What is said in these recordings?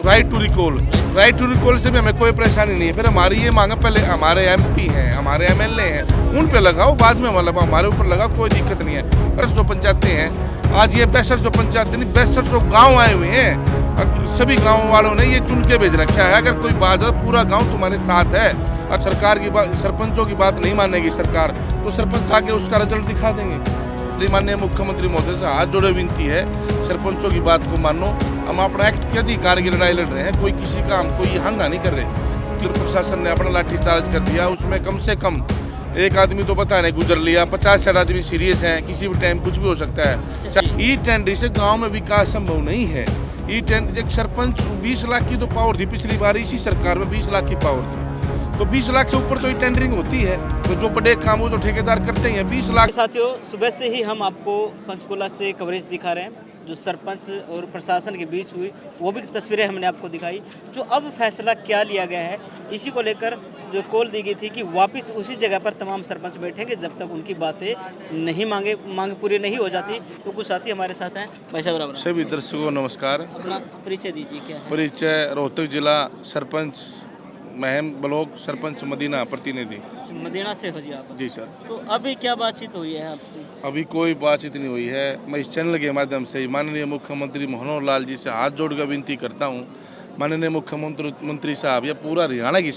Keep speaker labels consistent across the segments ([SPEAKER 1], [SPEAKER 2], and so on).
[SPEAKER 1] Right to recall से भी हमें कोई परेशानी नहीं है। फिर हमारी ये मांग है, पहले हमारे एमपी हैं, हमारे एमएलए हैं, उन पे लगाओ, बाद में हमारे ऊपर लगाओ, कोई दिक्कत नहीं है। 62 पंचायतें हैं, आज ये 62 पंचायतें नहीं 62 गाँव आए हुए हैं। सभी गाँव वालों ने ये चुन के भेज रखा है। अगर कोई बात है पूरा गाँव तुम्हारे साथ है। और सरकार की बात, सरपंचों की बात नहीं मानेगी सरकार, तो सरपंच आके उसका रिजल्ट दिखा देंगे। माननीय मुख्यमंत्री महोदय से हाथ जोड़े विनती है, सरपंचों की बात को मानो। हम अपना एक्ट के अधिकार की लड़ाई लड़ रहे हैं, कोई किसी का हम कोई हंगा नहीं कर रहे। फिर प्रशासन ने अपना लाठीचार्ज कर दिया, उसमें कम से कम एक आदमी तो पता नहीं गुजर लिया, 50-60 आदमी सीरियस हैं, किसी भी टाइम कुछ भी हो सकता है। ई टेंडर से गाँव में विकास संभव नहीं है। ई टेंडर एक सरपंच 20 लाख की तो पावर थी पिछली बार, इसी सरकार में 20 लाख की पावर थी, तो 20 लाख से ऊपर तो ये टेंडरिंग होती है। तो जो बड़े काम हो तो ठेकेदार करते हैं 20 लाख।
[SPEAKER 2] साथियों, सुबह से ही हम आपको पंचकुला से कवरेज दिखा रहे हैं, जो सरपंच और प्रशासन के बीच हुई वो भी तस्वीरें हमने आपको दिखाई। जो अब फैसला क्या लिया गया है, इसी को लेकर जो कॉल दी गई थी कि वापस उसी जगह पर तमाम सरपंच बैठेंगे जब तक उनकी बातें नहीं मांग पूरी नहीं हो जाती। तो कुछ साथी हमारे साथ हैं। भाई साहब बराबर।
[SPEAKER 1] सभी दर्शकों नमस्कार।
[SPEAKER 2] अपना परिचय दीजिए। क्या है
[SPEAKER 1] परिचय? रोहतक जिला सरपंच महम ब्लॉक सरपंच मदीना प्रतिनिधि।
[SPEAKER 2] मदीना से हो जी आप?
[SPEAKER 1] जी सर।
[SPEAKER 2] तो अभी क्या बातचीत हुई है आपसे?
[SPEAKER 1] अभी कोई बातचीत नहीं हुई है। मैं इस चैनल के माध्यम से माननीय मुख्यमंत्री मनोहर लाल जी से हाथ जोड़कर विनती करता हूँ, माननीय मुख्यमंत्री साहब, ये पूरा हरियाणा की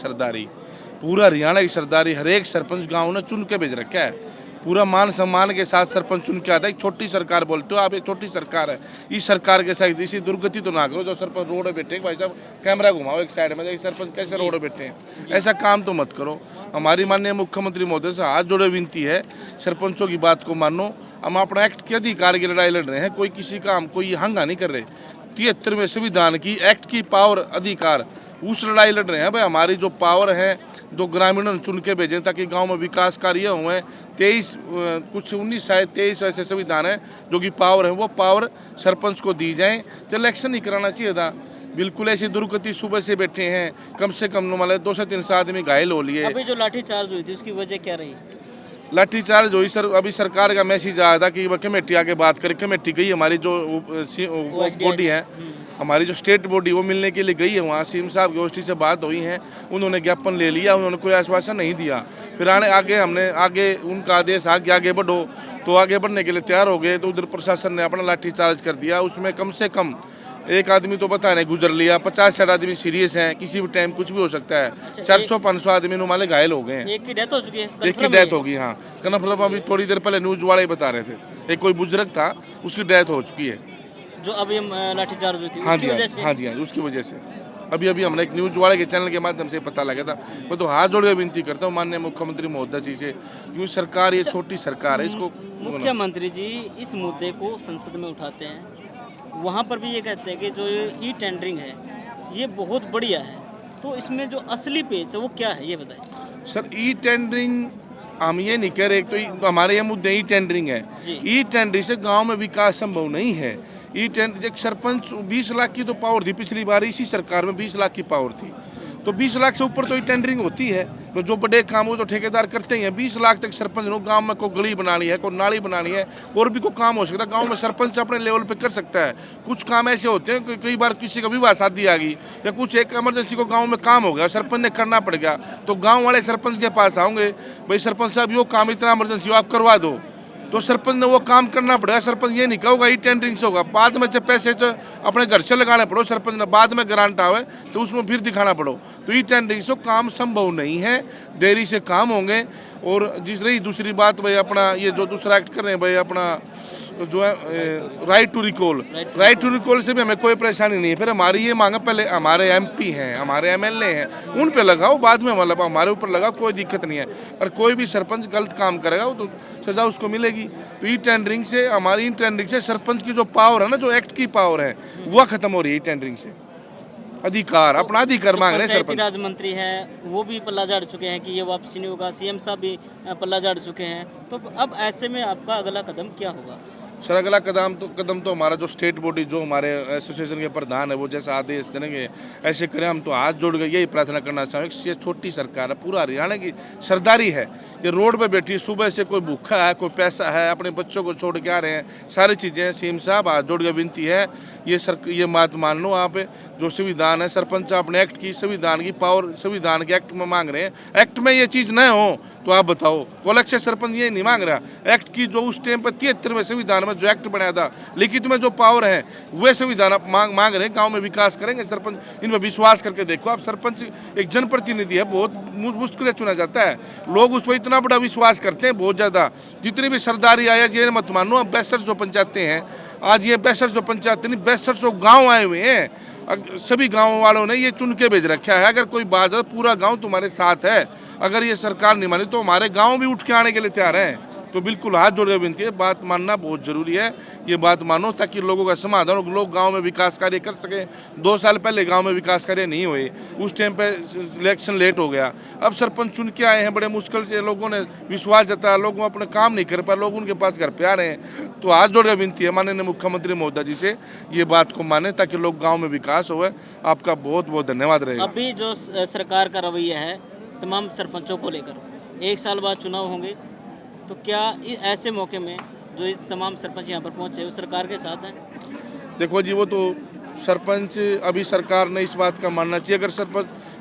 [SPEAKER 1] सरदारी हर एक सरपंच गाँव ने चुन के भेज रखा है। पूरा मान सम्मान के साथ सरपंच चुन के आता है। एक छोटी सरकार बोलते हो आप, एक छोटी सरकार है। इस सरकार के साथ इसी दुर्गति तो ना करो जो सरपंच रोड पे बैठे। भाई साहब कैमरा घुमाओ एक साइड में, सरपंच कैसे रोड पे बैठे हैं, ऐसा काम तो मत करो। हमारी माननीय मुख्यमंत्री महोदय से हाथ जोड़े विनती है, सरपंचों की बात को मानो। हम अपना एक्ट के अधिकार की लड़ाई लड़ रहे हैं, कोई किसी का हम कोई हंगा नहीं कर रहे। 73वें संविधान की एक्ट की पावर अधिकार, उस लड़ाई लड़ रहे हैं। भाई हमारी जो पावर है, जो ग्रामीणों ने चुन के भेजें ताकि गांव में विकास कार्य हुए। 23 ऐसे संविधान है जो कि पावर है, वो पावर सरपंच को दी जाए। तो इलेक्शन नहीं कराना चाहिए था। बिल्कुल ऐसी दुर्गति, सुबह से बैठे हैं, कम से कम मतलब 2 से 3 आदमी घायल हो लिए।
[SPEAKER 2] अभी जो लाठीचार्ज हुई थी उसकी वजह क्या रही?
[SPEAKER 1] लाठीचार्ज हुई सर, अभी सरकार का मैसेज आया था कि वह कमेटी आके बात करे। कमेटी गई, हमारी जो बॉडी है, हमारी जो स्टेट बॉडी, वो मिलने के लिए गई है। वहाँ सीएम साहब की गोष्ठी से बात हुई है, उन्होंने ज्ञापन ले लिया, उन्होंने कोई आश्वासन नहीं दिया। फिर आगे उनका आदेश आ कि आगे बढ़ो, तो आगे बढ़ने के लिए तैयार हो गए। तो उधर प्रशासन ने अपना लाठीचार्ज कर दिया, उसमें कम से कम एक आदमी तो पता नहीं गुजर लिया, 50-60 आदमी सीरियस हैं, किसी भी टाइम कुछ भी हो सकता है। 400-500 आदमी नुमाले घायल हो गए हैं।
[SPEAKER 2] एक की डेथ हो चुकी है?
[SPEAKER 1] एक की डेथ होगी, हाँ। कन्फर्म अभी थोड़ी देर पहले न्यूज वाले ही बता रहे थे, एक कोई बुजुर्ग था, उसकी डेथ हो चुकी है।
[SPEAKER 2] जो अभी लाठीचार्ज हुई थी
[SPEAKER 1] हाँ जी, उसकी वजह से अभी हमने एक न्यूज वाले के चैनल के माध्यम से पता लगा था। मैं तो हाथ जोड़ के विनती करता हूँ माननीय मुख्यमंत्री महोदय जी से, क्योंकि सरकार ये छोटी सरकार है, इसको
[SPEAKER 2] मुख्यमंत्री जी इस मुद्दे को संसद में उठाते हैं, वहाँ पर भी ये कहते हैं कि जो ई टेंडरिंग है ये बहुत बढ़िया है, तो इसमें जो असली पेच है वो क्या है, ये बताएं।
[SPEAKER 1] सर, ई टेंडरिंग हम ये नहीं कह रहे, तो हमारे ये मुद्दे ई टेंडरिंग है। ई टेंडरिंग से गांव में विकास संभव नहीं है। ई टेंडर एक सरपंच 20 लाख की तो पावर थी पिछली बार, इसी सरकार में 20 लाख की पावर थी, तो 20 लाख से ऊपर तो ये टेंडरिंग होती है। तो जो बड़े काम हो तो ठेकेदार करते हैं। 20 लाख तक सरपंच ने गांव में कोई गली बनानी है, कोई नाली बनानी है, और भी कोई काम हो सकता है गांव में, सरपंच अपने लेवल पे कर सकता है। कुछ काम ऐसे होते हैं कि कई बार किसी का विवाह शादी आ गई या कुछ एक इमरजेंसी को गांव में काम हो गया, सरपंच ने करना पड़ गया, तो गाँव वाले सरपंच के पास आओगे, भाई सरपंच साहब यो काम इतना इमरजेंसी हो, आप करवा दो, तो सरपंच ने वो काम करना पड़ेगा। सरपंच ये नहीं कहोगा ई टेंडरिंग से होगा, बाद में जब पैसे अपने घर से लगाने पड़ो, सरपंच ने बाद में ग्रांट आवे तो उसमें फिर दिखाना पड़ो, तो ई टेंडरिंग से काम संभव नहीं है, देरी से काम होंगे। और दूसरी बात, भाई अपना ये जो दूसरा एक्ट कर रहे हैं, भाई अपना जो है राइट टू रिकॉल से भी हमें कोई परेशानी नहीं है। फिर हमारी ये मांग है, पहले हमारे एमपी हैं, हमारे एमएलए हैं, उन पे लगाओ, बाद में हमारे ऊपर लगाओ, कोई दिक्कत नहीं है। और कोई भी सरपंच गलत काम करेगा वो तो सजा उसको मिलेगी। तो ई टेंडरिंग से, हमारी ई टेंडरिंग से सरपंच की जो पावर है ना, जो एक्ट की पावर है, वह खत्म हो रही है। ई टेंडरिंग से अधिकार, अपना अधिकार मांग रहे हैं सरपंच।
[SPEAKER 2] राज मंत्री हैं, वो भी पल्ला झाड़ चुके हैं कि ये वापसी नहीं होगा, सीएम साहब भी पल्ला झाड़ चुके हैं, तो अब ऐसे में आपका अगला कदम क्या होगा?
[SPEAKER 1] सर अगला कदम तो हमारा जो स्टेट बॉडी, जो हमारे एसोसिएशन के प्रधान है, वो जैसा आदेश देंगे ऐसे करें। हम तो हाथ जोड़ के यही प्रार्थना करना चाहेंगे कि ये छोटी सरकार है, पूरा हरियाणा की सरदारी है, ये रोड पे बैठी सुबह से, कोई भूखा है, कोई पैसा है, अपने बच्चों को छोड़ के आ रहे हैं, सारी चीज़ें। सीएम साहब हाथ जोड़ के विनती है, ये बात मान लो आप, जो संविधान है, सरपंच अपने एक्ट की, संविधान की पावर संविधान के एक्ट में मांग रहे हैं, एक्ट में ये चीज़ न हो तो आप बताओ। कोलक से सरपंच ये नहीं मांग रहा, एक्ट की जो उस टाइम पर 73वें संविधान में जो एक्ट बनाया था, लिखित में जो पावर है, वे संविधान आप मांग रहे हैं। गांव में विकास करेंगे सरपंच, इन पर विश्वास करके देखो आप। सरपंच एक जनप्रतिनिधि है, बहुत मुश्किल से चुना जाता है, लोग उस पर इतना बड़ा विश्वास करते हैं, बहुत ज़्यादा। जितनी भी सरदारी आया, ये मत मानो, अब 6200 पंचायतें हैं, आज ये 6200 पंचायतें नहीं, 6200 गाँव आए हुए हैं। सभी गाँव वालों ने ये चुन के भेज रखा है, अगर कोई बात है पूरा गाँव तुम्हारे साथ है। अगर ये सरकार नहीं मानी तो हमारे गांव भी उठ के आने के लिए तैयार हैं। तो बिल्कुल हाथ जोड़ के विनती है, बात मानना बहुत ज़रूरी है, ये बात मानो ताकि लोगों का समाधान हो, लोग गांव में विकास कार्य कर सकें। 2 साल पहले गांव में विकास कार्य नहीं हुए, उस टाइम पे इलेक्शन लेट हो गया। अब सरपंच चुन के आए हैं, बड़े मुश्किल से लोगों ने विश्वास जताया, लोग अपने काम नहीं कर पाए, लोग उनके पास घर पे आ रहे हैं। तो हाथ जोड़ के विनती है माननीय मुख्यमंत्री महोदय जी से, ये बात को माने ताकि लोग गाँव में विकास हो। आपका बहुत बहुत धन्यवाद रहेगा।
[SPEAKER 2] अभी जो सरकार का रवैया है तमाम सरपंचों को लेकर, 1 साल बाद चुनाव होंगे, तो क्या ऐसे मौके में जो इस तमाम सरपंच यहाँ पर पहुँचे वो सरकार के साथ हैं?
[SPEAKER 1] देखो जी, वो तो सरपंच, अभी सरकार ने इस बात का मानना चाहिए। अगर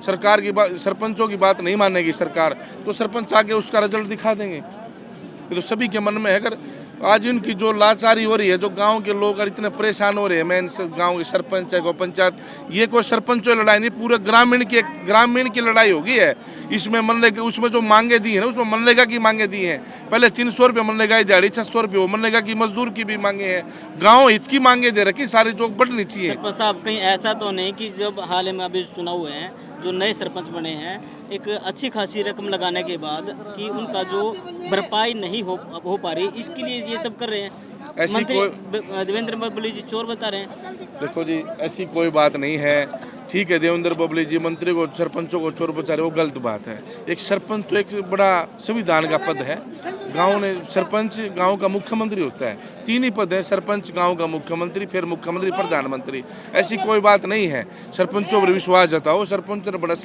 [SPEAKER 1] सरकार की बात, सरपंचों की बात नहीं मानेगी सरकार, तो सरपंच आगे उसका रिजल्ट दिखा देंगे। ये तो सभी के मन में है। अगर आज इनकी जो लाचारी हो रही है, जो गांव के लोग इतने परेशान हो रहे हैं, मेन गांव के सरपंच है, गौ पंचायत, ये कोई सरपंचों की लड़ाई नहीं, पूरे ग्रामीण की लड़ाई होगी है। इसमें मनरेगा, उसमें जो मांगे दी है ना, उसमें मनरेगा की मांगे दी हैं। पहले 300 रुपये मनरेगा की दिहाड़ी, 600 रुपये वो मनरेगा की मजदूर की भी मांगे हैं, गाँव हित की मांगे दे रखी सारी, जो बढ़नी चाहिए।
[SPEAKER 2] सरपंच साहब, कहीं ऐसा तो नहीं कि जब हाल में अभी चुनाव हुए हैं, जो नए सरपंच बने हैं, एक अच्छी खासी रकम लगाने के बाद कि उनका जो भरपाई नहीं हो पा रही, इसके लिए ये सब कर रहे हैं?
[SPEAKER 1] ऐसी
[SPEAKER 2] मंत्री
[SPEAKER 1] कोई
[SPEAKER 2] देवेंद्र बबली जी चोर बता रहे हैं।
[SPEAKER 1] देखो जी, ऐसी कोई बात नहीं है। ठीक है, देवेंद्र बबली जी मंत्री को, सरपंचों को चोर बचा रहे, वो गलत बात है। एक सरपंच तो एक बड़ा संविधान का पद है। गांव ने सरपंच गांव का मुख्यमंत्री होता है, 3 ही पद है, सरपंच, गांव का मुख्यमंत्री, फिर मुख्यमंत्री, प्रधानमंत्री। ऐसी कोई बात नहीं है। सरपंचों पर विश्वास जताओ। सरपंच ने बड़ा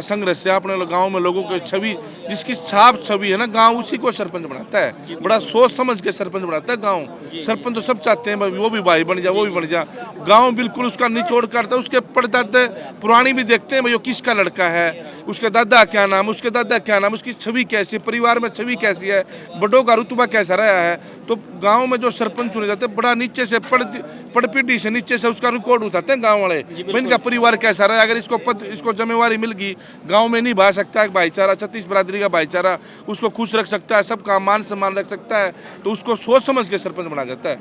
[SPEAKER 1] संघर्ष से अपने गाँव में लोगों की छवि, जिसकी छवि है ना, गाँव उसी को सरपंच बनाता है। बड़ा सोच समझ के सरपंच बनाता है गाँव। सरपंच तो सब चाहते हैं वो भी भाई बन जा, वो भी बन जा। गाँव बिल्कुल उसका निचोड़ करता है, उसके परदादा पुरानी भी देखते हैं भाई वो किसका लड़का है, उसके दादा क्या नाम, उसके दादा क्या नाम, उसकी छवि कैसी, परिवार में छवि कैसी है, बड़ों का रुतबा कैसा रहा है। तो गांव में जो सरपंच चुने जाते हैं, बड़ा नीचे से पड़पीढ़ी से नीचे से उसका रिकॉर्ड उठाते हैं गांव वाले, इनका परिवार कैसा रहा है। अगर इसको जिम्मेवारी मिल गई, गाँव में निभा सकता है भाईचारा, 36 बरादरी का भाईचारा, उसको खुश रख सकता है, सबका मान सम्मान रख सकता है, तो उसको सोच समझ के सरपंच बनाया जाता है।